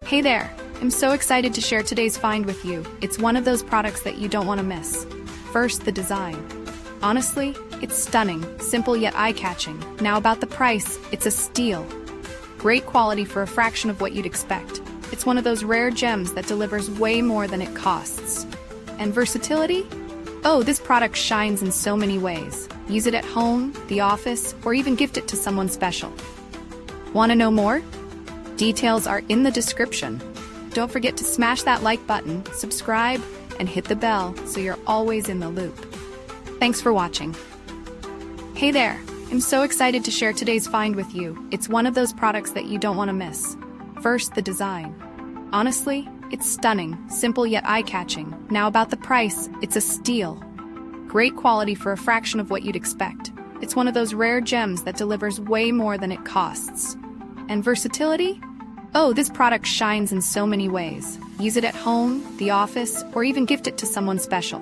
Hey there! I'm so excited to share today's find with you. It's one of those products that you don't want to miss. First, the design. Honestly, it's stunning, simple yet eye-catching. Now about the price, it's a steal. Great quality for a fraction of what you'd expect. It's one of those rare gems that delivers way more than it costs. And versatility? Oh, this product shines in so many ways. Use it at home, the office, or even gift it to someone special. Want to know more? Details are in the description. Don't forget to smash that like button, subscribe, and hit the bell so you're always in the loop. Thanks for watching. Hey there! I'm so excited to share today's find with you. It's one of those products that you don't want to miss. First, the design. Honestly, it's stunning, simple yet eye-catching. Now about the price, it's a steal. Great quality for a fraction of what you'd expect. It's one of those rare gems that delivers way more than it costs. And versatility? Oh, this product shines in so many ways. Use it at home, the office, or even gift it to someone special.